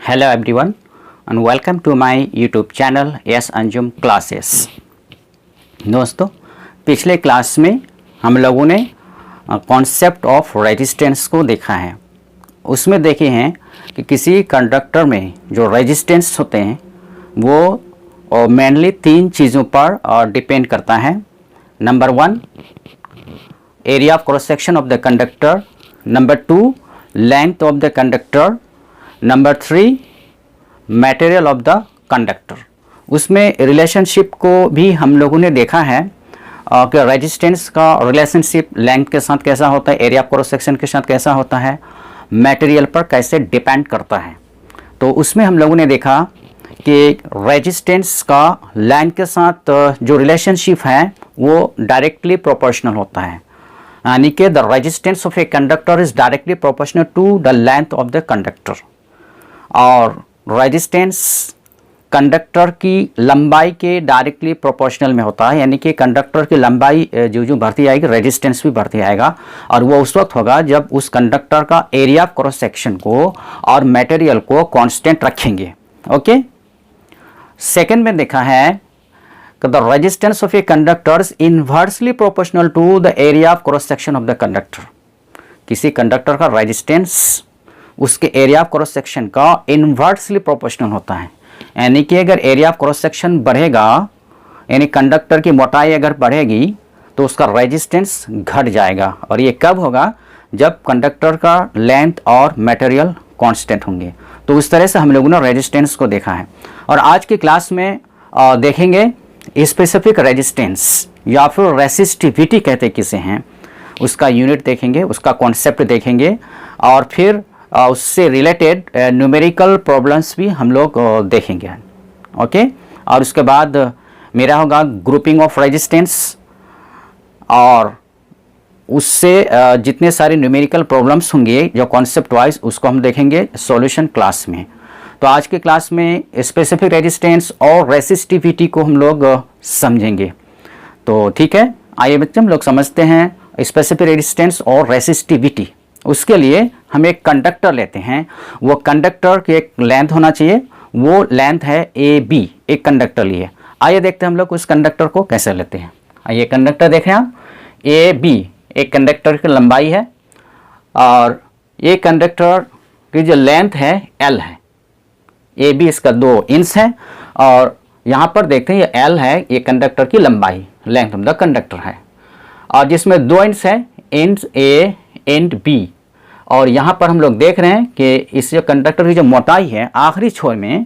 Hello everyone and welcome to my YouTube channel S Anjum classes. दोस्तों, पिछले class में हम लोगों ने कॉन्सेप्ट ऑफ रेजिस्टेंस को देखा है। उसमें देखे हैं कि किसी कंडक्टर में जो रेजिस्टेंस होते हैं वो मेनली तीन चीज़ों पर डिपेंड करता है। Number 1, area of cross section of the conductor. Number 2, length of the conductor. Number 3, material of the conductor. उसमें रिलेशनशिप को भी हम लोगों ने देखा है कि रेजिस्टेंस का रिलेशनशिप लेंथ के साथ कैसा होता है, एरिया ऑफ क्रॉस सेक्शन के साथ कैसा होता है, मटेरियल पर कैसे डिपेंड करता है। तो उसमें हम लोगों ने देखा कि रेजिस्टेंस का लेंथ के साथ जो रिलेशनशिप है वो डायरेक्टली प्रोपोर्शनल होता है, यानी कि the resistance of a conductor is directly proportional to the length of the conductor. और रेजिस्टेंस कंडक्टर की लंबाई के डायरेक्टली प्रोपोर्शनल में होता है, यानी कि कंडक्टर की लंबाई जो बढ़ती आएगी रेजिस्टेंस भी बढ़ती आएगा, और वो उस वक्त होगा जब उस कंडक्टर का एरिया ऑफ क्रॉस सेक्शन को और मटेरियल को कांस्टेंट रखेंगे। ओके। सेकंड में देखा है कि the resistance of a conductor is inversely proportional to the area of cross section of the conductor. किसी कंडक्टर का रेजिस्टेंस उसके एरिया ऑफ क्रॉस सेक्शन का इनवर्सली प्रोपोर्शनल होता है, यानी कि अगर एरिया ऑफ क्रॉस सेक्शन बढ़ेगा, यानी कंडक्टर की मोटाई अगर बढ़ेगी तो उसका रेजिस्टेंस घट जाएगा। और ये कब होगा? जब कंडक्टर का लेंथ और मटेरियल कांस्टेंट होंगे। तो उस तरह से हम लोगों ने रेजिस्टेंस को देखा है। और आज की क्लास में देखेंगे स्पेसिफिक रेजिस्टेंस या फिर रेसिस्टिविटी कहते किसे हैं, उसका यूनिट देखेंगे, उसका कॉन्सेप्ट देखेंगे, और फिर उससे रिलेटेड न्यूमेरिकल प्रॉब्लम्स भी हम लोग देखेंगे। ओके। और उसके बाद मेरा होगा ग्रुपिंग ऑफ रेजिस्टेंस, और उससे जितने सारे न्यूमेरिकल प्रॉब्लम्स होंगे जो कॉन्सेप्ट वाइज, उसको हम देखेंगे सॉल्यूशन क्लास में। तो आज के क्लास में स्पेसिफिक रेजिस्टेंस और रेसिस्टिविटी को हम लोग समझेंगे। तो ठीक है, आइए बच्चे हम लोग समझते हैं स्पेसिफिक रेजिस्टेंस और रेसिस्टिविटी। उसके लिए हम एक कंडक्टर लेते हैं। वो कंडक्टर की एक लेंथ होना चाहिए, वो लेंथ है AB। एक कंडक्टर लिए, आइए देखते हैं हम लोग उस कंडक्टर को कैसे लेते हैं। आइए कंडक्टर देखें आप, AB एक कंडक्टर की लंबाई है, और ये कंडक्टर की जो लेंथ है L है। AB इसका 2 इंच है, और यहाँ पर देखते हैं ये L है, ये कंडक्टर की लंबाई, लेंथ ऑफ द कंडक्टर है, और जिसमें 2 इंच है, इंच A एंड B। और यहाँ पर हम लोग देख रहे हैं कि इस जो कंडक्टर की जो मोटाई है आखिरी छोर में,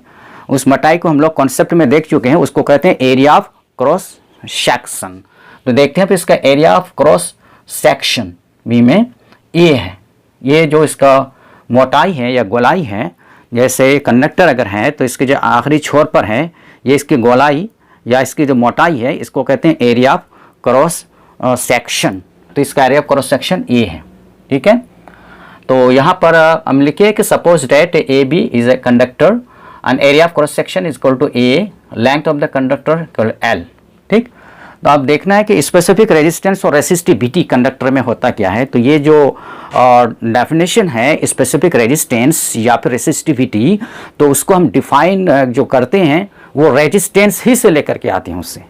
उस मोटाई को हम लोग कॉन्सेप्ट में देख चुके हैं, उसको कहते हैं एरिया ऑफ क्रॉस सेक्शन। तो देखते हैं फिर इसका area of cross section B में A है। ये जो इसका मोटाई है या गोलाई है, जैसे कंडक्टर अगर है तो इसके जो आखिरी छोर पर है, ये इसकी गोलाई या इसकी जो मोटाई है, इसको कहते हैं एरिया ऑफ क्रॉस सेक्शन। तो इसका area of cross section A है। ठीक है। तो यहाँ पर हम लिखिए कि suppose that AB is a conductor and area of cross section is equal to A, length of the conductor equal L। ठीक। तो आप देखना है कि स्पेसिफिक रेजिस्टेंस और रेसिस्टिविटी कंडक्टर में होता क्या है। तो ये जो डेफिनेशन है स्पेसिफिक रेजिस्टेंस या फिर रेसिस्टिविटी, तो उसको हम डिफाइन जो करते हैं वो रेजिस्टेंस ही से लेकर के आते हैं उससे।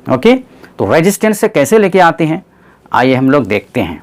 ओके। तो रेजिस्टेंस से कैसे लेके आते हैं, आइए हम लोग देखते हैं।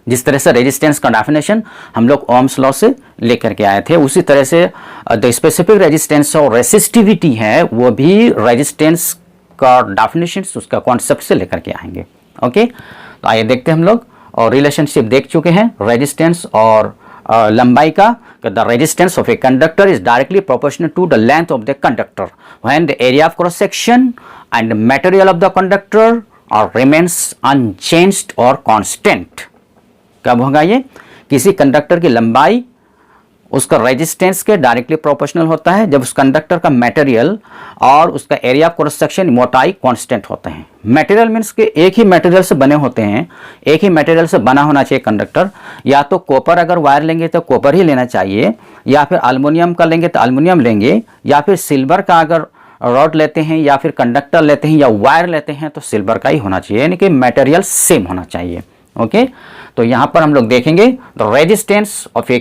जिस तरह से रेजिस्टेंस का डेफिनेशन हम लोग ओम्स लॉ से लेकर के आए थे, उसी तरह से द स्पेसिफिक रेजिस्टेंस और रेसिस्टिविटी है वो भी रेजिस्टेंस का डेफिनेशन, उसका कॉन्सेप्ट से लेकर के आएंगे। ओके। तो आइए देखते हैं हम लोग, और रिलेशनशिप देख चुके हैं रेजिस्टेंस और लंबाई का। The resistance of a conductor is directly proportional to the length of the conductor when the area of cross section and material of the conductor और रिमेन्स अनचेंज्ड और कांस्टेंट। कब होगा ये? किसी कंडक्टर की लंबाई उसका रेजिस्टेंस के डायरेक्टली प्रोपोर्शनल होता है जब उस कंडक्टर का मटेरियल और उसका एरिया ऑफ क्रॉस सेक्शन मोटाई कांस्टेंट होते हैं। मटेरियल मीन्स के एक ही मटेरियल से बने होते हैं, एक ही मटेरियल से बना होना चाहिए कंडक्टर। या तो कॉपर अगर वायर लेंगे तो कॉपर ही लेना चाहिए, या फिर एल्युमिनियम का लेंगे तो एल्युमिनियम लेंगे, या फिर सिल्वर का अगर रॉड लेते हैं या फिर कंडक्टर लेते हैं या वायर लेते हैं तो सिल्वर का ही होना चाहिए, यानी कि मटेरियल सेम होना चाहिए। ओके। तो यहाँ पर हम लोग देखेंगे the resistance of A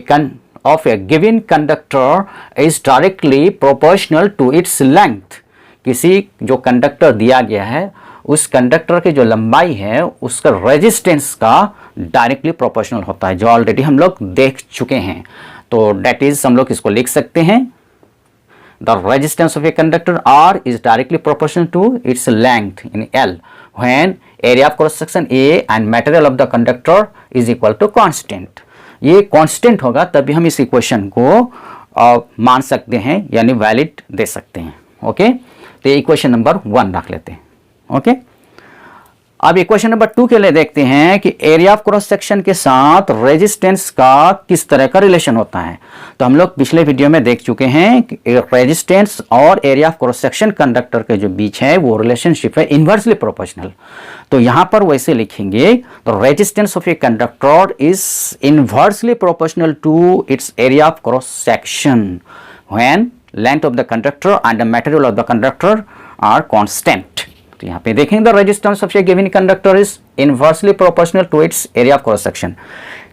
of a given conductor is directly proportional to its length। किसी जो कंडक्टर दिया गया है उस कंडक्टर की जो लंबाई है उसका रेजिस्टेंस का डायरेक्टली प्रोपोर्शनल होता है, जो ऑलरेडी हम लोग देख चुके हैं। तो डेट इज हम लोग इसको लिख सकते हैं, the resistance of a conductor R is directly proportional to its length in L when area of cross section A and material of the conductor is equal to constant। ये constant होगा तभी हम इस इक्वेशन को मान सकते हैं, यानी वैलिड दे सकते हैं। ओके, तो ये इक्वेशन नंबर 1 रख लेते हैं। ओके, अब इक्वेशन नंबर 2 के लिए देखते हैं कि एरिया ऑफ क्रॉस सेक्शन के साथ रेजिस्टेंस का किस तरह का रिलेशन होता है। तो हम लोग पिछले वीडियो में देख चुके हैं कि रेजिस्टेंस और area of cross section conductor के जो बीच है वो रिलेशनशिप है इन्वर्सली प्रोपोर्शनल। तो यहां पर वैसे लिखेंगे, तो resistance of a conductor is inversely proportional to its area of cross section when length of the conductor and the material of the conductor are constant. तो यहाँ पे देखेंगे the resistance of a given conductor is inversely proportional to its area of cross section.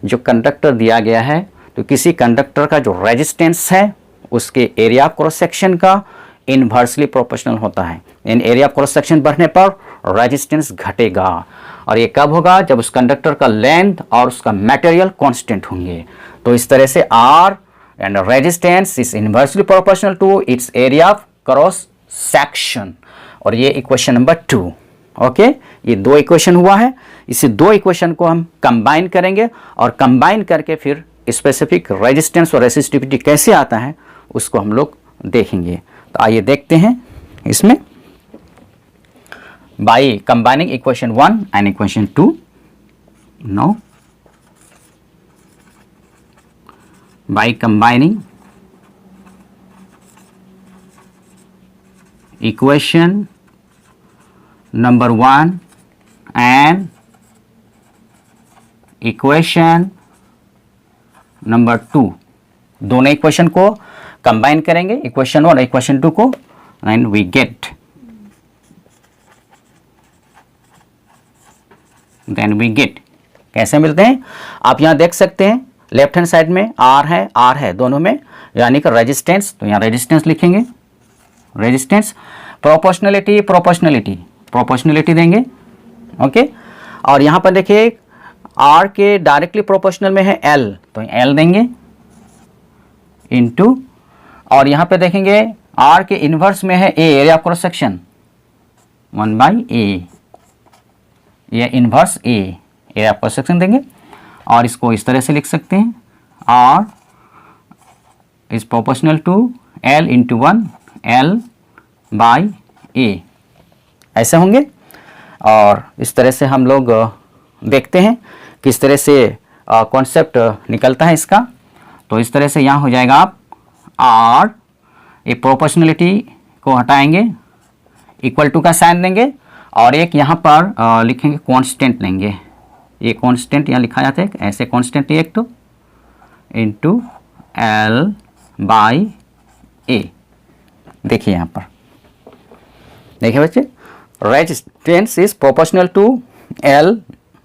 जो conductor दिया गया है तो किसी कंडक्टर का जो रेजिस्टेंस है उसके एरिया ऑफ क्रॉस सेक्शन का इनवर्सली प्रोपोर्शनल होता है। इन एरिया ऑफ क्रॉस सेक्शन बढ़ने पर रेजिस्टेंस घटेगा, और ये कब होगा? जब उस कंडक्टर का लेंथ और उसका मटेरियल कांस्टेंट होंगे। तो इस तरह से R and resistance is inversely proportional to its area of cross section, और ये इक्वेशन नंबर 2। ओके, ये 2 इक्वेशन हुआ है। इसी 2 इक्वेशन को हम कंबाइन करेंगे और कंबाइन करके फिर स्पेसिफिक रेजिस्टेंस और रेसिस्टिविटी कैसे आता है उसको हम लोग देखेंगे। तो आइए देखते हैं इसमें, by combining equation 1 and equation 2। No, by combining equation number 1 and equation number 2, दोनों इक्वेशन को कंबाइन करेंगे, इक्वेशन 1 और इक्वेशन 2 को, and we get, then we get. कैसे मिलते हैं आप यहां देख सकते हैं, लेफ्ट हैंड साइड में R है दोनों में, यानी कि रेजिस्टेंस। तो यहां रेजिस्टेंस लिखेंगे, रेजिस्टेंस, प्रोपोर्शनलिटी देंगे। ओके, और यहां पर देखिए R के डायरेक्टली प्रोपोर्शनल में है L, तो L देंगे इनटू, और यहां पे देखेंगे R के इनवर्स में है A, area of cross section, 1/A, ये inverse A, area of cross section देंगे। और इसको इस तरह से लिख सकते हैं, R is proportional to L into 1 L/A, ऐसे होंगे। और इस तरह से हम लोग देखते हैं किस तरह से कॉन्सेप्ट निकलता है इसका। तो इस तरह से यहाँ हो जाएगा, आप R, ये प्रोपोर्शनलिटी को हटाएंगे, इक्वल टू का साइन देंगे, और एक यहाँ पर लिखेंगे कांस्टेंट लेंगे। ये कांस्टेंट यहाँ लिखा जाता है ऐसे, कांस्टेंट एक तो इंटू L/A। देखिए यहाँ पर, देखिए बच्चे, resistance is proportional to L,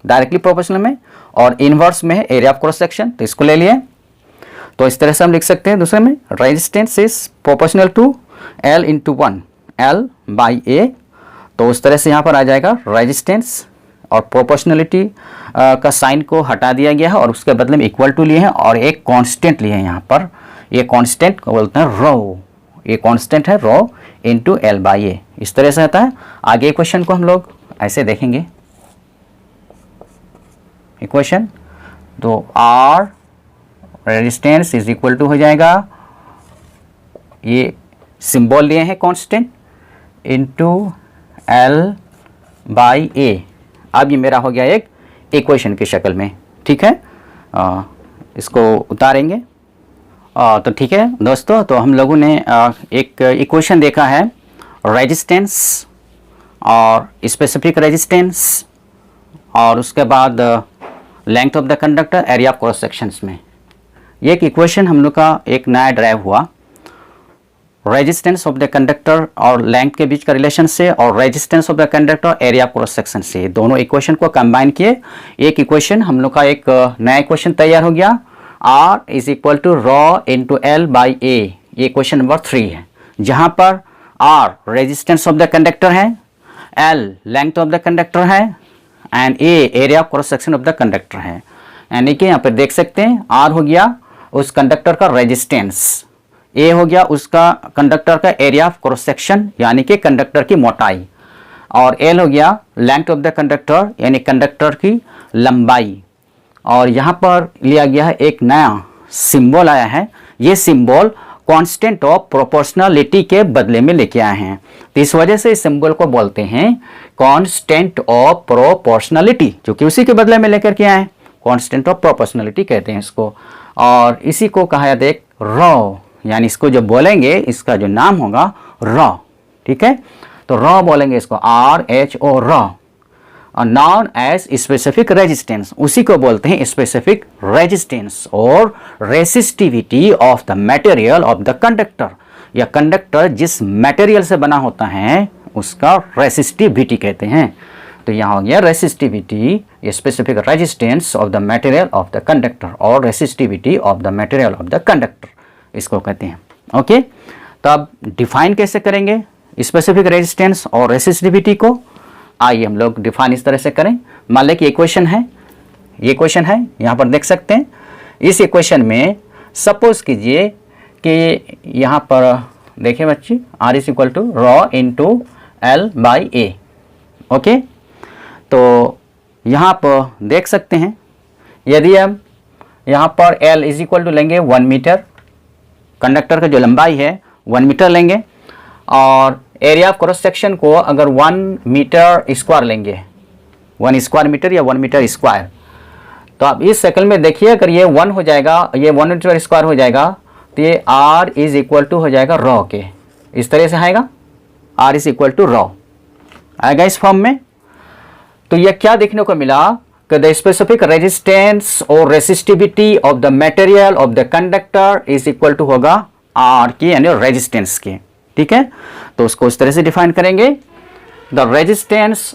directly proportional में, और इनवर्स में है एरिया ऑफ क्रॉस सेक्शन, तो इसको ले लिए। तो इस तरह से हम लिख सकते हैं दूसरे में, resistance is proportional to L into 1 L/A। तो उस तरह से यहाँ पर आ जाएगा रेजिस्टेंस, और प्रोपोर्शनलिटी का साइन को हटा दिया गया है और उसके बदले में इक्वल टू लिए हैं, और एक कांस्टेंट लिए हैं यहाँ पर। ये कांस्टेंट को बोलते हैं रो, ये कांस्टेंट है रो इंटू L/A। इस तरह से आता है। आगे क्वेश्चन को हम लोग ऐसे देखेंगे, इक्वेशन, तो R resistance is equal to हो जाएगा, ये सिंबल लिए हैं कांस्टेंट, इंटू L/A। अब ये मेरा हो गया एक इक्वेशन की शक्ल में, ठीक है। इसको उतारेंगे। तो ठीक है दोस्तों, तो हम लोगों ने एक इक्वेशन देखा है, रेजिस्टेंस और स्पेसिफिक रेजिस्टेंस, और उसके बाद length of the conductor, area of cross sections में। ये एक इक्वेशन हम लोग का एक नया ड्राइव हुआ, रेजिस्टेंस ऑफ द कंडक्टर और लेंथ के बीच का रिलेशन से, और resistance of the conductor area of cross section से, दोनों इक्वेशन को कंबाइन किए एक इक्वेशन हम लोग का एक नया इक्वेशन तैयार हो गया। R is equal to rho into L by A, ये क्वेश्चन नंबर 3 है, जहाँ पर R resistance of the conductor है, L length of the conductor है and A area of cross section of the conductor है। यानी कि यहाँ पर देख सकते हैं R हो गया उस कंडक्टर का रेजिस्टेंस, A हो गया उसका कंडक्टर का एरिया ऑफ क्रॉस सेक्शन यानी कि कंडक्टर की मोटाई, और L हो गया लेंथ ऑफ द कंडक्टर यानी कंडक्टर की लंबाई। और यहाँ पर लिया गया है एक नया सिंबल आया है, ये सिंबल कांस्टेंट ऑफ प्रोपोर्शनलिटी के बदले में लेके आए हैं, तो इस वजह से इस सिंबल को बोलते हैं कांस्टेंट ऑफ प्रोपोर्शनलिटी, जो कि उसी के बदले में लेकर के आए हैं, कांस्टेंट ऑफ प्रोपोर्शनलिटी कहते हैं इसको। और इसी को कहा जाता है रॉ, यानी इसको जो बोलेंगे इसका जो नाम होगा रॉ, ठीक है, तो रॉ बोलेंगे इसको, RHO rho, known as specific resistance, उसी को बोलते हैं स्पेसिफिक रेजिस्टेंस और resistivity of the material of the conductor, या कंडक्टर जिस मटेरियल से बना होता है उसका रेसिस्टिविटी कहते हैं। तो यहाँ हो गया resistivity, specific resistance of the material of the conductor और resistivity of the material of the conductor, इसको कहते हैं। ओके, तो अब डिफाइन कैसे करेंगे स्पेसिफिक रेजिस्टेंस और रेसिस्टिविटी को, आइए हम लोग डिफाइन इस तरह से करें। मान लें कि इक्वेशन है, ये क्वेश्चन है, यहाँ पर देख सकते हैं। इस इक्वेशन में सपोज कीजिए कि यहाँ पर देखिए बच्चे, R is equal to rho into L by A. Okay, तो यहाँ पर देख सकते हैं, यदि हम यहाँ पर L इज इक्वल टू लेंगे 1 मीटर, कंडक्टर का जो लंबाई है 1 मीटर लेंगे, और एरिया ऑफ क्रॉस सेक्शन को अगर 1 मीटर स्क्वायर लेंगे, 1 स्क्वायर मीटर या 1 मीटर स्क्वायर, तो आप इस सर्कल में देखिए अगर ये 1 हो जाएगा, ये 1 मीटर स्क्वायर हो जाएगा, तो ये R इज इक्वल टू हो जाएगा रॉ के, इस तरह से आएगा, R is equal to rho आएगा इस फॉर्म में। तो यह क्या देखने को मिला कि द स्पेसिफिक रेजिस्टेंस और resistivity of the material of the conductor is equal to होगा R की, यानी रेजिस्टेंस के, ठीक है। तो उसको उस तरह से डिफाइन करेंगे, the resistance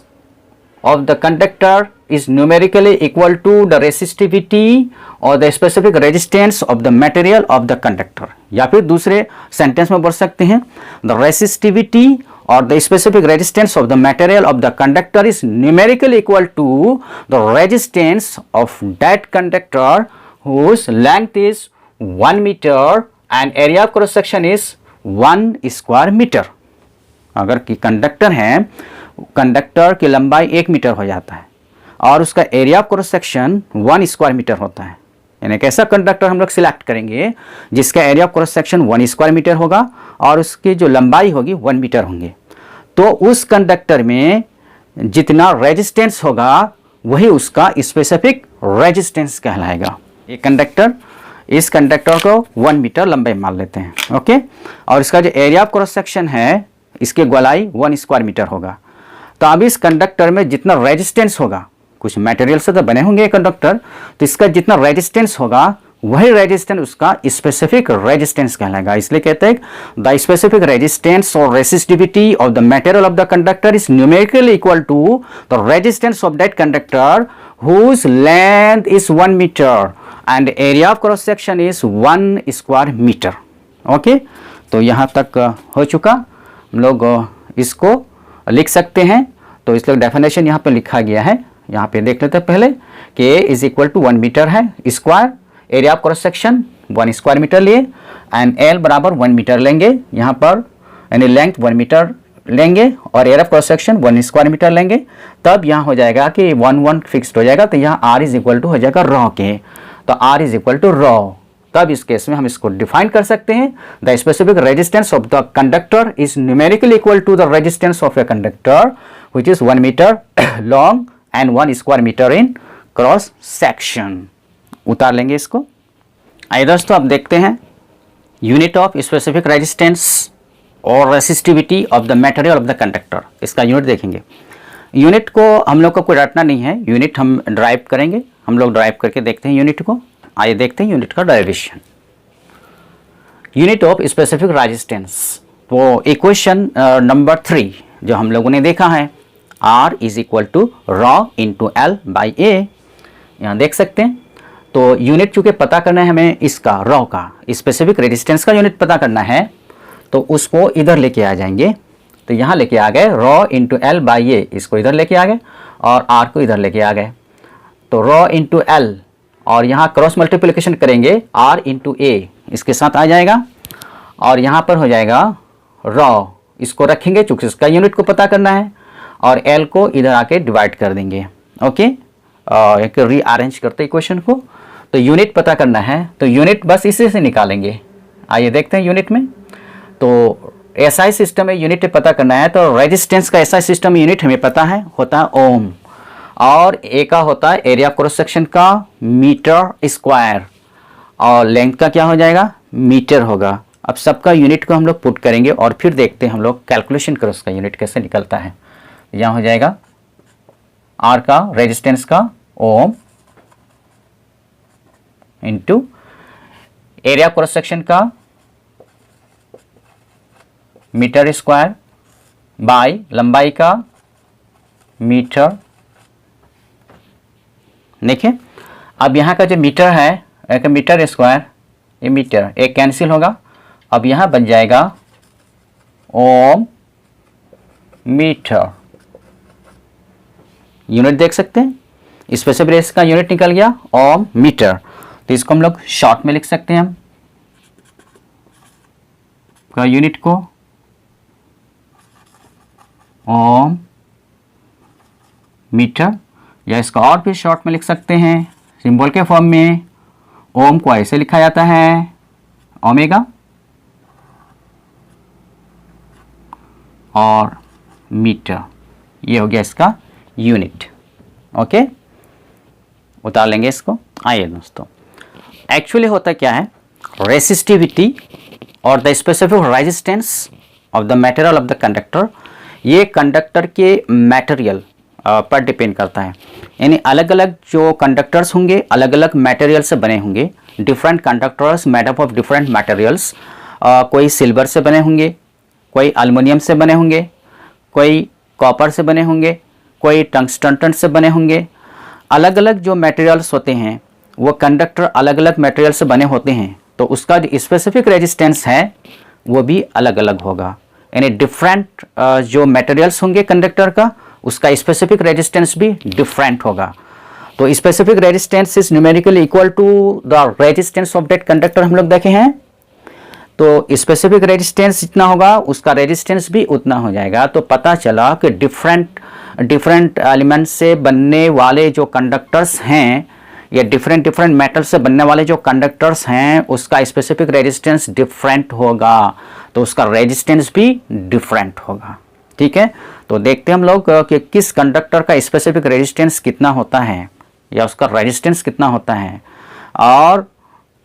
of the conductor is numerically equal to the resistivity or the specific resistance of the material of the conductor, या फिर दूसरे सेंटेंस में बोल सकते हैं the resistivity or the specific resistance of the material of the conductor is numerically equal to the resistance of that conductor whose length is 1 meter and area of cross section is 1 square meter। अगर कि conductor है, conductor की लंबाई 1 metre हो जाता है और उसका area of cross section 1 square metre होता है, यानी एक ऐसा कंडक्टर हम लोग सिलेक्ट करेंगे जिसका area of cross section 1 square metre होगा और उसकी जो लंबाई होगी 1 मीटर होंगे, तो उस कंडक्टर में जितना रेजिस्टेंस होगा वही उसका स्पेसिफिक रेजिस्टेंस कहलाएगा। ये कंडक्टर, इस कंडक्टर को 1 मीटर लंबाई मान लेते हैं, ओके, और इसका जो एरिया ऑफ क्रॉस सेक्शन है इसकी गोलाई 1 स्क्वायर मीटर होगा। तो अब इस कंडक्टर में जितना रेजिस्टेंस होगा, कुछ मटेरियल से तो बने होंगे कंडक्टर, तो इसका जितना रेजिस्टेंस होगा वही रेजिस्टेंस उसका स्पेसिफिक रेजिस्टेंस कहलाएगा। इसलिए कहते हैं द स्पेसिफिक रेजिस्टेंस और resistivity of the material of the conductor is numerically equal to the resistance of that conductor whose length is 1 metre and area of cross section is 1 square metre. Okay, तो यहाँ तक हो चुका, हम लोग इसको लिख सकते हैं। तो इसलिए डेफिनेशन यहाँ पे लिखा गया है, यहाँ पे देख लेते हैं पहले कि A is equal to 1 metre है square, area of cross section 1 square metre लिए एंड L बराबर 1 मीटर लेंगे यहाँ पर, यानी लेंथ 1 मीटर लेंगे और area of cross section 1 square metre लेंगे, तब यहाँ हो जाएगा कि 1 फिक्स्ड हो जाएगा, तो यहाँ R इज इक्वल टू हो जाएगा रॉ के, तो R is equal to rho. तब इस केस में हम इसको डिफाइन कर सकते हैं, the specific resistance of the conductor is numerically equal to the resistance of a conductor which is 1 metre long and 1 square metre in cross section. उतार लेंगे इसको। आइए दोस्तों, अब देखते हैं यूनिट ऑफ स्पेसिफिक रेजिस्टेंस और resistivity of the material of the conductor, इसका यूनिट देखेंगे। यूनिट को हम लोग को कोई रटना नहीं है, यूनिट हम ड्राइव करेंगे, हम लोग ड्राइव करके देखते हैं यूनिट को। आइए देखते हैं यूनिट का derivation. Unit of specific resistance, वो इक्वेशन नंबर 3 जो हम लोगों ने देखा है, R is equal to rho into L by A, यहाँ देख सकते हैं। तो यूनिट चूँकि पता करना है हमें इसका रॉ का स्पेसिफिक रेजिस्टेंस का यूनिट पता करना है, तो उसको इधर लेके आ जाएंगे। तो यहाँ लेके आ गए रॉ इंटू एल बाई ए, इसको इधर लेके आ गए और आर को इधर लेके आ गए। तो रॉ इंटू एल और यहाँ क्रॉस मल्टीप्लिकेशन करेंगे आर इंटू ए, इसके साथ आ जाएगा और यहाँ पर हो जाएगा रॉ, इसको रखेंगे चूँकि इसका यूनिट को पता करना है, और एल को इधर आके डिवाइड कर देंगे। ओके, एक रीअरेंज करते इक्वेशन को। तो यूनिट पता करना है तो यूनिट बस इसी से निकालेंगे। आइए देखते हैं यूनिट में। तो एसआई सिस्टम में यूनिट पता करना है तो रेजिस्टेंस का एसआई सिस्टम यूनिट हमें पता है, होता है ओम, और ए का होता है एरिया क्रॉस सेक्शन का मीटर स्क्वायर, और लेंथ का क्या हो जाएगा मीटर होगा। अब सबका यूनिट को हम लोग पुट करेंगे और फिर देखते हैं हम लोग कैलकुलेशन करो उसका यूनिट कैसे निकलता है। यहाँ हो जाएगा आर का रेजिस्टेंस का ohm into area cross section का मीटर स्क्वायर बाय लंबाई का मीटर। देखिए अब यहाँ का जो मीटर है एक मीटर स्क्वायर, ये मीटर एक कैंसिल होगा, अब यहाँ बन जाएगा ओम मीटर। यूनिट देख सकते हैं, स्पेसिफिक रेस का यूनिट निकल गया ओम मीटर। तो इसको हम लोग शॉर्ट में लिख सकते हैं, हम का यूनिट को ओम मीटर, या इसका और भी शॉर्ट में लिख सकते हैं सिंबल के फॉर्म में। ओम को ऐसे लिखा जाता है ओमेगा और मीटर, ये हो गया इसका यूनिट। ओके, उतार लेंगे इसको। आइए दोस्तों, एक्चुअली होता क्या है, रेसिस्टिविटी और the specific resistance of the material of the conductor, ये कंडक्टर के मटेरियल पर डिपेंड करता है। यानी अलग अलग जो कंडक्टर्स होंगे अलग अलग मटेरियल से बने होंगे। Different conductors made up of different materials, कोई सिल्वर से बने होंगे, कोई एल्युमिनियम से बने होंगे, कोई कॉपर से बने होंगे, कोई टंगस्टन से बने होंगे। अलग अलग जो मटेरियल्स होते हैं वो कंडक्टर अलग अलग मटेरियल से बने होते हैं, तो उसका जो स्पेसिफिक रेजिस्टेंस है वो भी अलग अलग होगा। यानी डिफरेंट जो मटेरियल्स होंगे कंडक्टर का, उसका स्पेसिफिक रेजिस्टेंस भी डिफरेंट होगा। तो specific resistance is numerically equal to the resistance of that conductor, हम लोग देखे हैं। तो स्पेसिफिक रेजिस्टेंस जितना होगा उसका रेजिस्टेंस भी उतना हो जाएगा। तो पता चला कि डिफरेंट एलिमेंट से बनने वाले जो कंडक्टर्स हैं या डिफरेंट मेटल से बनने वाले जो कंडक्टर्स हैं उसका स्पेसिफिक रेजिस्टेंस डिफरेंट होगा, तो उसका रेजिस्टेंस भी डिफरेंट होगा। ठीक है, तो देखते हैं हम लोग कि किस कंडक्टर का स्पेसिफिक रेजिस्टेंस कितना होता है या उसका रेजिस्टेंस कितना होता है और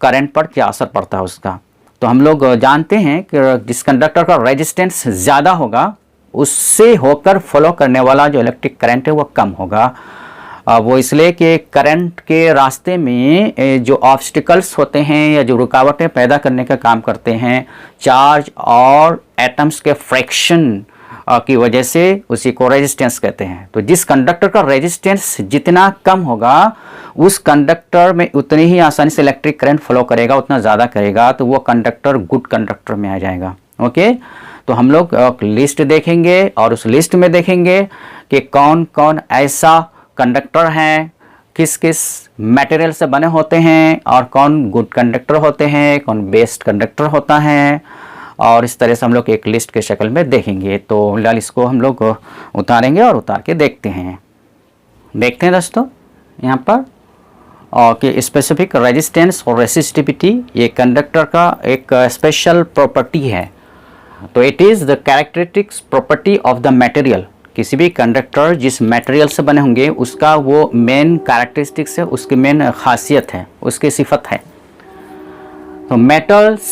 करंट पर क्या असर पड़ता है उसका। तो हम लोग जानते हैं कि जिस कंडक्टर का रेजिस्टेंस ज़्यादा होगा उससे होकर फॉलो करने वाला जो इलेक्ट्रिक करंट है वो कम होगा। वो इसलिए कि करंट के रास्ते में जो ऑब्स्टिकल्स होते हैं या जो रुकावटें पैदा करने का काम करते हैं, चार्ज और एटम्स के फ्रैक्शन की वजह से उसी को रेजिस्टेंस कहते हैं। तो जिस कंडक्टर का रेजिस्टेंस जितना कम होगा उस कंडक्टर में उतनी ही आसानी से इलेक्ट्रिक करंट फ्लो करेगा, उतना ज़्यादा करेगा, तो वो कंडक्टर गुड कंडक्टर में आ जाएगा। ओके, तो हम लोग लिस्ट देखेंगे और उस लिस्ट में देखेंगे कि कौन कौन ऐसा कंडक्टर हैं, किस किस मटेरियल से बने होते हैं और कौन गुड कंडक्टर होते हैं, कौन बेस्ट कंडक्टर होता है, और इस तरह से हम लोग एक लिस्ट के शक्ल में देखेंगे। तो फिलहाल इसको हम लोग उतारेंगे और उतार के देखते हैं दोस्तों यहाँ पर, और कि स्पेसिफिक रेजिस्टेंस और रेसिस्टिविटी ये कंडक्टर का एक स्पेशल प्रॉपर्टी है। तो it is the characteristics property of the material. किसी भी कंडक्टर जिस मटेरियल से बने होंगे उसका वो मेन कैरेक्टरिस्टिक्स है, उसकी मेन खासियत है, उसकी सिफत है। तो metals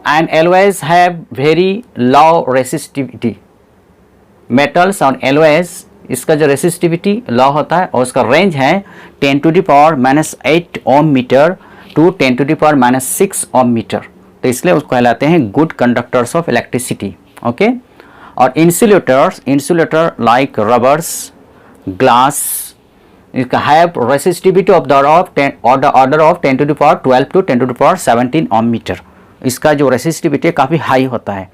and alloys have very low resistivity. Metals और एलॉयज इसका जो रेसिस्टिविटी लॉ होता है और उसका रेंज है 10⁻⁻8 ohm metre to 10⁻⁻6 ohm metre. तो इसलिए उसको कहलाते हैं good conductors of electricity. Okay, और इंसुलेटर लाइक रबर्स, ग्लास, इसका have resistivity of the order of 10 to the power 12 to 10 to the power 17 ohm metre. इसका जो रेसिस्टिविटी काफ़ी हाई होता है,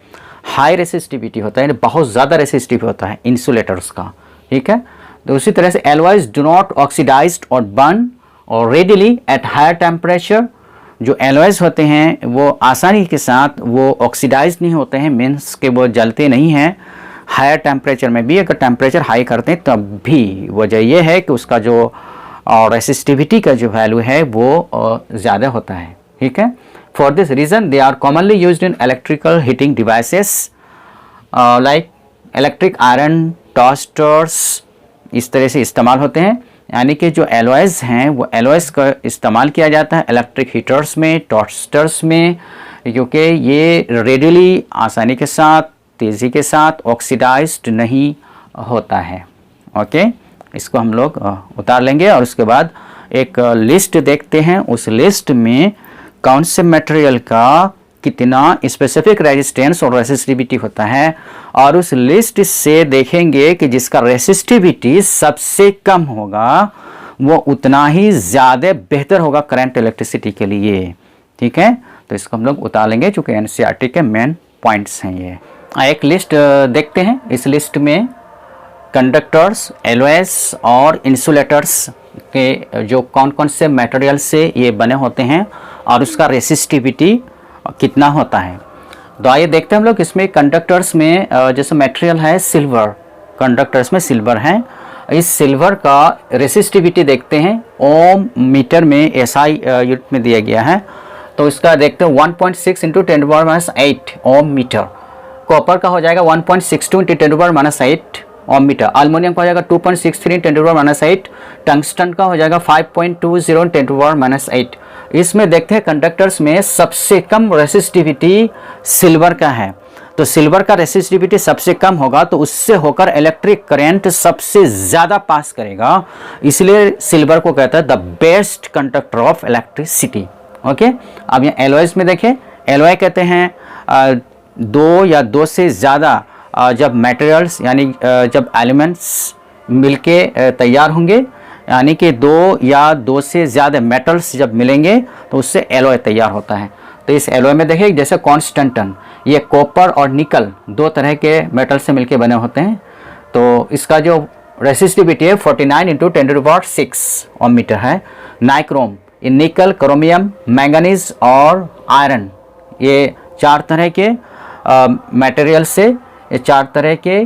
हाई रेसिस्टिविटी होता है, बहुत ज़्यादा रेसिस्टिव होता है इंसुलेटर्स का, ठीक है। तो उसी तरह से एलॉयज डू नॉट ऑक्सीडाइज्ड और बर्न और रेडिली एट हायर टेम्परेचर। जो एलॉयज होते हैं वो आसानी के साथ वो ऑक्सीडाइज नहीं होते हैं, मीन्स के वो जलते नहीं हैं हायर टेम्परेचर में भी। अगर टेम्परेचर हाई करते हैं तब भी वजह ये है कि उसका जो रेसिस्टिविटी का जो वैल्यू है वो ज़्यादा होता है, ठीक है। For this reason they are commonly used in electrical heating devices like electric iron toasters, इस तरह से इस्तेमाल होते हैं। यानी कि जो एलॉयज हैं वो एलॉयज का इस्तेमाल किया जाता है इलेक्ट्रिक हीटर्स में, टोस्टर्स में, क्योंकि ये रेडिली आसानी के साथ तेज़ी के साथ ऑक्सीडाइज्ड नहीं होता है। ओके, इसको हम लोग उतार लेंगे और उसके बाद एक लिस्ट देखते हैं। उस लिस्ट में कौन से मटेरियल का कितना स्पेसिफिक रेजिस्टेंस और रेसिस्टिविटी होता है, और उस लिस्ट से देखेंगे कि जिसका रेसिस्टिविटी सबसे कम होगा वो उतना ही ज़्यादा बेहतर होगा करंट इलेक्ट्रिसिटी के लिए, ठीक है। तो इसको हम लोग उतार लेंगे चूँकि एनसीईआरटी के मेन पॉइंट्स हैं ये। एक लिस्ट देखते हैं। इस लिस्ट में कंडक्टर्स, एलॉयज और इंसुलेटर्स के जो कौन कौन से मटेरियल से ये बने होते हैं और उसका रेसिस्टिविटी कितना होता है। तो आइए देखते हैं हम लोग। इसमें कंडक्टर्स में जैसे मटेरियल है सिल्वर, कंडक्टर्स में सिल्वर है। इस सिल्वर का रेसिस्टिविटी देखते हैं ओम मीटर में, एसआई यूनिट में दिया गया है। तो इसका देखते हैं 1.6 इंटू 10⁻⁸ ओम मीटर। कॉपर का हो जाएगा 1.62 इंटू 10⁻⁸ ओम मीटर। अल्मोनियम का हो जाएगा 2.63 10⁻⁸। टंगस्टन का हो जाएगा 5.20 10⁻⁸। इसमें देखते हैं कंडक्टर्स में सबसे कम रेसिस्टिविटी सिल्वर का है। तो सिल्वर का रेसिस्टिविटी सबसे कम होगा तो उससे होकर इलेक्ट्रिक करंट सबसे ज़्यादा पास करेगा, इसलिए सिल्वर को कहता है the best conductor of electricity. Okay, अब यहाँ एलॉयज में देखें। एलॉय कहते हैं दो या दो से ज़्यादा जब मटेरियल्स यानी जब एलिमेंट्स मिलके तैयार होंगे, यानी कि दो या दो से ज़्यादा मेटल्स जब मिलेंगे तो उससे एलॉय तैयार होता है। तो इस एलॉय में देखिए जैसे कॉन्स्टेंटन, ये कॉपर और निकल दो तरह के मेटल से मिलके बने होते हैं। तो इसका जो रेसिस्टिविटी है 49 इंटू 10⁻⁶ ओम मीटर है। नाइक्रोम, ये निकल, क्रोमियम, मैंगनीज और आयरन, ये चार तरह के मटेरियल से, ये चार तरह के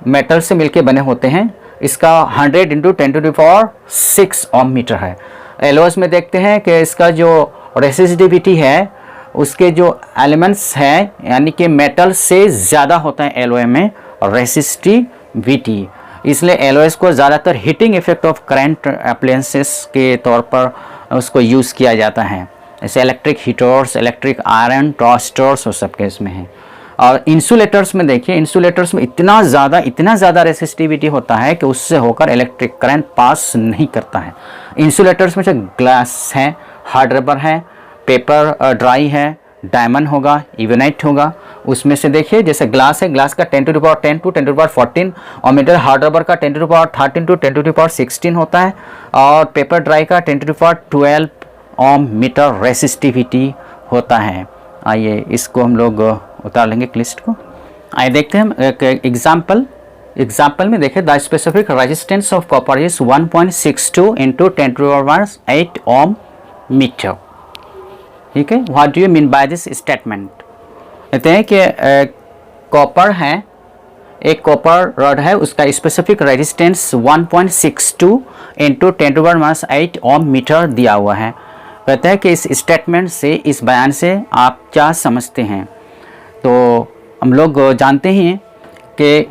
मेटल से मिलके बने होते हैं। इसका 100 इंटू 10⁻⁶ ओम मीटर है। एलॉयज में देखते हैं कि इसका जो रेसिस्टिविटी है उसके जो एलिमेंट्स हैं यानी कि मेटल से ज़्यादा होता है एलॉय में रेसिस्टिविटी, इसलिए एलॉयज को ज़्यादातर heating effect of current appliances के तौर पर उसको यूज़ किया जाता है। जैसे electric heaters, electric iron toasters और सब के इसमें है। और इंसुलेटर्स में देखिए, इंसुलेटर्स में इतना ज़्यादा रेसिस्टिविटी होता है कि उससे होकर इलेक्ट्रिक करंट पास नहीं करता है। इंसुलेटर्स में जो ग्लास है, हार्ड रबर है, पेपर ड्राई है, डायमंड होगा, इवेनाइट होगा। उसमें से देखिए जैसे ग्लास है, ग्लास का 10⁻10 to 10⁻14 ohm metre, hard rubber का 10⁻13 टू 10⁻16 होता है, और पेपर ड्राई का 10⁻12 ओम मीटर रेसिस्टिविटी होता है। आइए इसको हम लोग उतार लेंगे लिस्ट को। आइए देखते हैं हम एक एग्जाम्पल में देखें। The specific resistance of copper is 1.62 into 10⁸ ohm metre. ठीक है, what do you mean by this statement. कहते हैं कि कॉपर है, एक कॉपर रॉड है, उसका specific resistance 1.62 into 10⁻⁸ ohm metre दिया हुआ है। कहते हैं कि इस स्टेटमेंट से, इस बयान से आप क्या समझते हैं। तो हम लोग जानते हैं कि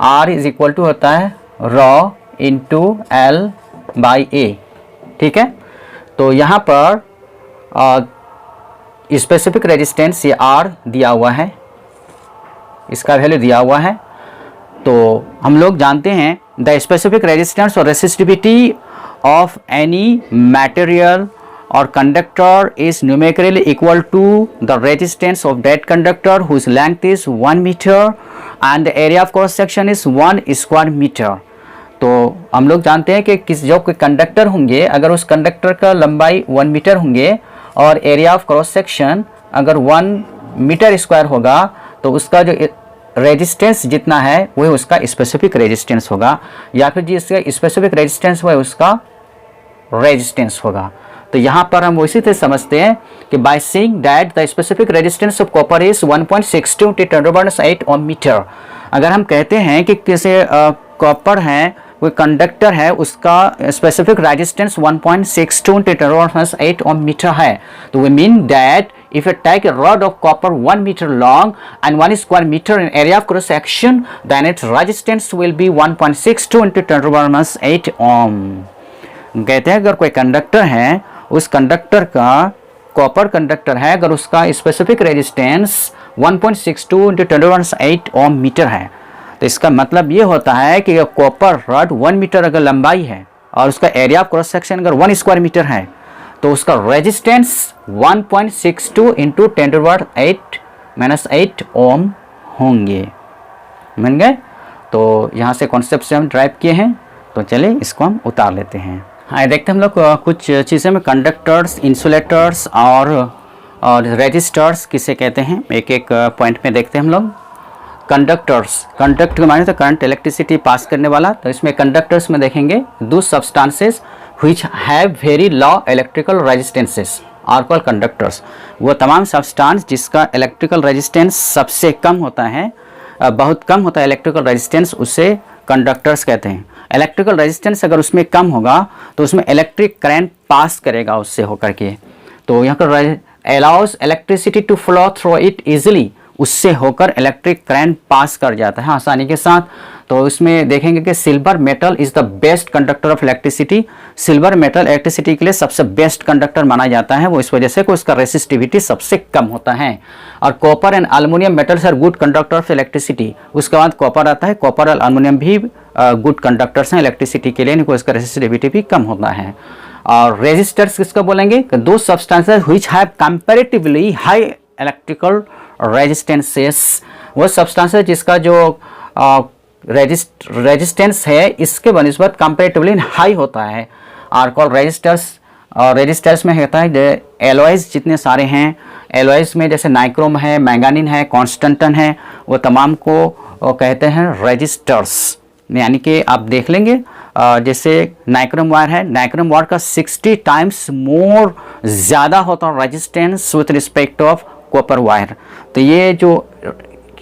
R इज इक्वल टू होता है raw into L by A, ठीक है। तो यहाँ पर स्पेसिफिक रेजिस्टेंस ये R दिया हुआ है, इसका वैल्यू दिया हुआ है। तो हम लोग जानते हैं द स्पेसिफिक रेजिस्टेंस और resistivity of any material or conductor is numerically equal to the resistance of that conductor whose length is 1 meter and the area of cross section is 1 square meter। तो हम लोग जानते हैं कि जो कोई conductor होंगे, अगर उस कंडक्टर का लंबाई 1 मीटर होंगे और एरिया ऑफ क्रॉस सेक्शन अगर 1 मीटर स्क्वायर होगा, तो उसका जो रेजिस्टेंस जितना है वही उसका स्पेसिफिक रेजिस्टेंस होगा, या फिर जिसका स्पेसिफिक रेजिस्टेंस वही उसका रेजिस्टेंस होगा। तो यहाँ पर हम उसी से समझते हैं कि by seeing that the specific resistance of copper is 1.62 × 10⁻⁸ ohm metre. अगर हम कहते हैं कि किसी कॉपर है, कोई कंडक्टर है, उसका स्पेसिफिक रेजिस्टेंस 1.62 × 10⁻⁸ ओम मीटर है, तो we mean that if you take a rod of copper 1 meter long and 1 square meter in area of cross section, then its resistance will be 1.62 × 10⁻⁸ ohm। कहते हैं अगर कोई conductor है, उस conductor का copper conductor है, अगर उसका स्पेसिफिक रेजिस्टेंस 1.62 × 10⁻⁸ ओम मीटर है, तो इसका मतलब ये होता है कि कॉपर रॉड 1 मीटर अगर लंबाई है और उसका एरिया ऑफ क्रॉस सेक्शन अगर 1 स्क्वायर मीटर है, तो उसका रेजिस्टेंस 1.62 × 10⁻⁸ ओम होंगे। मिल गए? तो यहाँ से कॉन्सेप्ट से हम ड्राइव किए हैं, तो चलिए इसको हम उतार लेते हैं। हाँ, देखते हैं हम लोग कुछ चीज़ें में कंडक्टर्स, इंसुलेटर्स और रेजिस्टर्स किसे कहते हैं, एक एक पॉइंट में देखते हैं हम लोग। कंडक्टर्स, कंडक्ट के माने तो करंट, इलेक्ट्रिसिटी पास करने वाला। तो इसमें कंडक्टर्स में देखेंगे दो substances which have very low electrical resistances are called conductors। वो तमाम सब्सटेंस जिसका इलेक्ट्रिकल रेजिस्टेंस सबसे कम होता है, बहुत कम होता है इलेक्ट्रिकल रेजिस्टेंस, उसे कंडक्टर्स कहते हैं। इलेक्ट्रिकल रेजिस्टेंस अगर उसमें कम होगा तो उसमें इलेक्ट्रिक करंट पास करेगा उससे होकर के, तो यहाँ पर allows electricity to flow through it easily, उससे होकर इलेक्ट्रिक करंट पास कर जाता है आसानी के साथ। तो इसमें देखेंगे कि silver metal is the best conductor of electricity. Silver metal electricity के लिए सबसे बेस्ट कंडक्टर माना जाता है, वो इस वजह से कि उसका रेसिस्टिविटी सबसे कम होता है। और copper and aluminium metals are good conductor of electricity. उसके बाद कॉपर आता है, कॉपर और एल्युमिनियम भी गुड कंडक्टर्स हैं इलेक्ट्रिसिटी के लिए, इनको इसका रेसिस्टिविटी भी कम होता है। और रेजिस्टर्स किसका बोलेंगे, दो substances which have comparatively high electrical resistances. वो सब्सटेंस है जिसका जो रेजिस्टेंस है इसके बनिस्बत कंपैरेटिवली हाई होता है, आर कॉल्ड रेजिस्टर्स। और रेजिस्टर्स में होता है एलॉयज जितने सारे हैं, एलॉयज में जैसे नाइक्रोम है, मैंगानीन है, कॉन्स्टेंटन है, वो तमाम को कहते हैं रेजिस्टर्स। यानी कि आप देख लेंगे जैसे नाइक्रोम वायर है, नाइक्रोम वायर का 60 टाइम्स मोर ज़्यादा होता है resistance with respect of copper wire. तो ये जो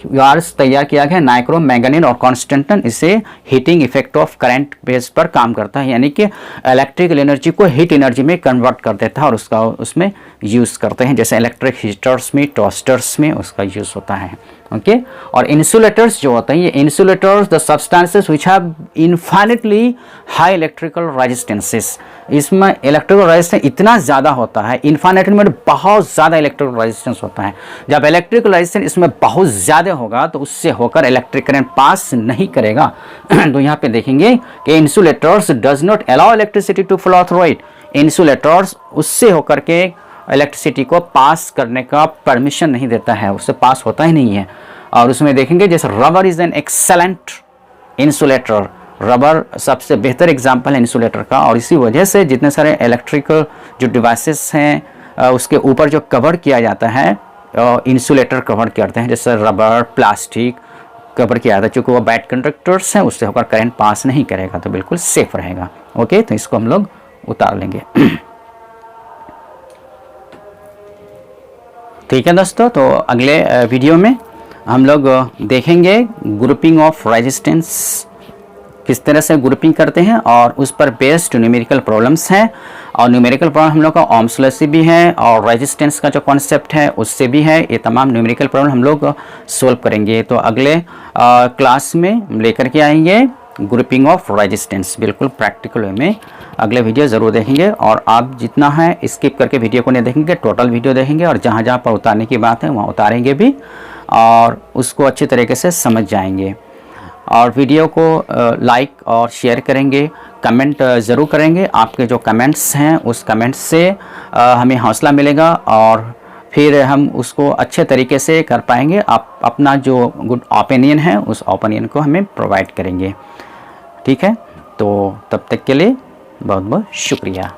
वायर्स तैयार किया गया है नाइक्रोम, मैंगानीन और कॉन्स्टेंटन, इसे heating effect of current base पर काम करता है, यानी कि इलेक्ट्रिकल एनर्जी को हीट एनर्जी में कन्वर्ट कर देता है और उसका उसमें यूज़ करते हैं, जैसे इलेक्ट्रिक हीटर्स में, टोस्टर्स में उसका यूज़ होता है। ओके और इंसुलेटर्स जो होते हैं, ये insulators the substances which have infinitely high electrical resistances. इसमें इलेक्ट्रिकल रेजिस्टेंस इतना ज़्यादा होता है, इनफाइनेटली में बहुत ज़्यादा इलेक्ट्रिकल रेजिस्टेंस होता है। जब इलेक्ट्रिकल रेजिस्टेंस इसमें बहुत ज़्यादा होगा तो उससे होकर इलेक्ट्रिक करंट पास नहीं करेगा। तो यहाँ पे देखेंगे कि insulators does not allow electricity to flow through it. Insulators उससे होकर के इलेक्ट्रिसिटी को पास करने का परमिशन नहीं देता है, उससे पास होता ही नहीं है। और उसमें देखेंगे जैसे rubber is an excellent insulator, rubber सबसे बेहतर एग्जाम्पल है इंसुलेटर का। और इसी वजह से जितने सारे इलेक्ट्रिकल जो डिवाइसेस हैं उसके ऊपर जो कवर किया जाता है इंसुलेटर कवर करते हैं, जैसे रबर, प्लास्टिक कवर किया जाता है, चूँकि वो बैड कंडक्टर्स हैं, उससे होकर करंट पास नहीं करेगा, तो बिल्कुल सेफ रहेगा। ओके, तो इसको हम लोग उतार लेंगे। ठीक है दोस्तों, तो अगले वीडियो में हम लोग देखेंगे ग्रुपिंग ऑफ रेजिस्टेंस, किस तरह से ग्रुपिंग करते हैं और उस पर बेस्ड न्यूमेरिकल प्रॉब्लम्स हैं। और न्यूमेरिकल प्रॉब्लम हम लोग का ओम्स लॉ से भी है और रेजिस्टेंस का जो कॉन्सेप्ट है उससे भी है। ये तमाम न्यूमेरिकल प्रॉब्लम हम लोग सोल्व करेंगे। तो अगले क्लास में लेकर के आएंगे ग्रुपिंग ऑफ रेजिस्टेंस, बिल्कुल प्रैक्टिकल वे में। अगले वीडियो ज़रूर देखेंगे और आप जितना है स्किप करके वीडियो को नहीं देखेंगे, टोटल वीडियो देखेंगे और जहाँ जहाँ पर उतारने की बात है वहाँ उतारेंगे भी और उसको अच्छी तरीके से समझ जाएंगे। और वीडियो को लाइक और शेयर करेंगे, कमेंट ज़रूर करेंगे। आपके जो कमेंट्स हैं उस कमेंट्स से हमें हौसला मिलेगा और फिर हम उसको अच्छे तरीके से कर पाएंगे। आप अपना जो गुड ओपिनियन है उस ओपिनियन को हमें प्रोवाइड करेंगे। ठीक है, तो तब तक के लिए बहुत बहुत शुक्रिया।